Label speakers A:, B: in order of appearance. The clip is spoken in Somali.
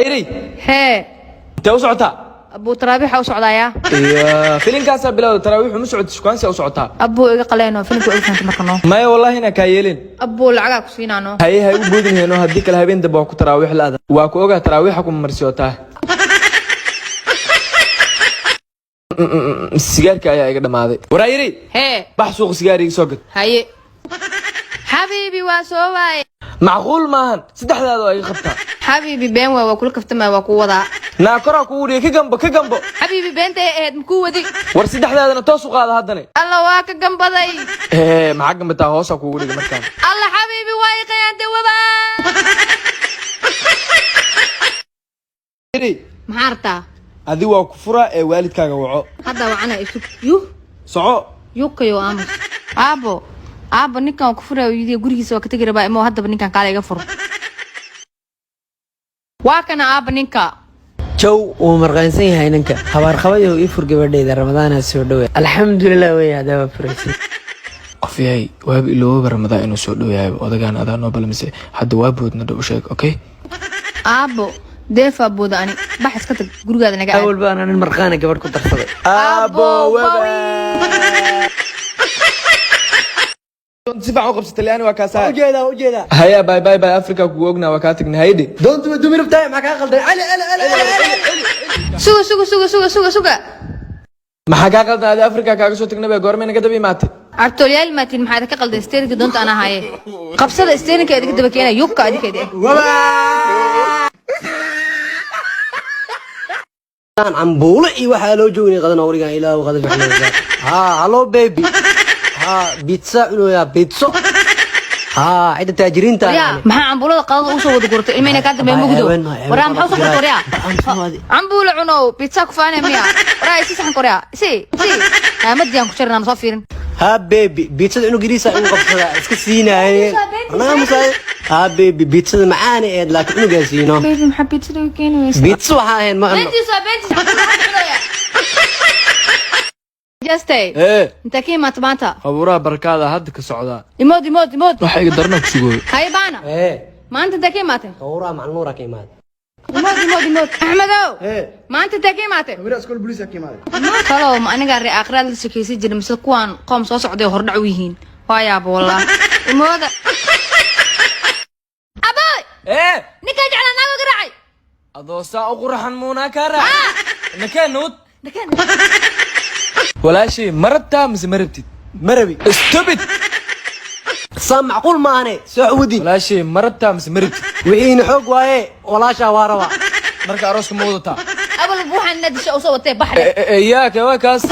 A: خيري
B: هي
A: انت وسعتها
B: ابو ترابيح او سعدايا
A: يا فيلم كاسا بلا تراويح ومسعد شكوانسي او سعتها
B: ابو ايغا قلينو فيلمku ay faanta markano
A: ما والله هنا كايلين
B: ابو lacag ku siinano
A: هي u boodin heeno hadii kala habeen dab ku taraawix laada waa ku ogaa taraawixa ku marsiyotaa sigaarka ayaa iga dhamaaday waraayiri
B: hee
A: bax suuq sigaariga soo gad
B: haye حبيبي واسوواي
A: معقول maahan saddexdaad oo ay qabtaa
B: حبيبي بين waa kula kaftama waa ku wada
A: na kora ku wariye ka gambo
B: حبيبي beenta eed ku wadi
A: war saddexdaadna toos u qaada hadane
B: alla waa ka gambaday
A: maxaa gambataa hoos ku wariga markaan
B: alla حبيبي waa iqaante waba maxarta
A: adi waa ku fura ee waalidkaaga waco
B: hadda waana isug yuh
A: soco
B: yukayo aamus aabo ninkan ku fura yidi gurigiisa waa ka tagi rabaa imo hadda ninkan kaale iga furo waa kana aabo ninka
C: jow uu marqaansan yahay ninka habar qabayo ii fur gabadheeda ramadaan soo dhaweey alxamdulillah way hada furaysi
A: qofiyay waab ilooba ramadaan inuu soo dhaweeyo odagaan adaa noo balmise hadda waa boodna dhow sheeg okay
B: aabo deefa booda ani bax iska tag gurigaada naga
C: awal baan anan marqaana gabadh ku darsaday
A: aabo waba سبع وقبس التلياني وكاسات
C: وجيدا
A: هيا باي افريكا كوغنا وكاتك نهايدي
C: دونت دومير بتاعي معك قلدي علي
B: suga
A: ما حاجه قلد هذه افريكا كاغا سو تغنا بي غورمين غدبي مات
B: artolyaal maatin maxaad ka qalday steerinka doonta ana haye qabsada steerinka adiga daba keenay yubka adiga
C: aan ambuule iyo waxa loo joogay qadan awriga ilaa waqada fixnaa hallo baby بيتزا يا بيتزا عيد تاجرين
B: يا ما عمبولة قاضي وصو ود قرط المين كانت بين مقدو ورا محوس كوريا عمبولة عنو بيتزا كفانا ميا ورا سي سحن كوريا سي ما ديان كشرنا مصافيرن
C: ها بيبي بيتزا انو جريسا انو قفصدا اسك سيناي انا مساي ها بيبي بيتزا معاني لكن انو جاسينو
B: بيبي محب بيتزا كينو
C: بيتزا waxaa ما
B: انت جاستي انت كيما تبانتا
A: ابورا بركاده هاد كسودا
B: يمود
A: waxa iga darna ku sugo
B: هاي بانا ما انت كيما تن
C: كورا مع نورا كيما
B: يمود احمدو ما انت كيما تن
D: وير اسكول بوليس كيما
B: ما خلاص ما انا قاري اخر لا سكيسي جير مثل كوان قوم soo socday hordhac wihiin waaya والله يمود اباي ninka jeclaan naga garaacay
A: adoo saa u qurxan muuna ka raac nakeenud walaashii marabta mise marabtid
C: مربي
A: stupid
C: صام معقول ما انا سعودي
A: walaashii marabta mise marabtid
C: وحين حوق وايه ولا شواربا
A: marka arooska ma wadataa
B: abal buuxan nadisha oo soo watay baxri
A: iyaaka waa kaas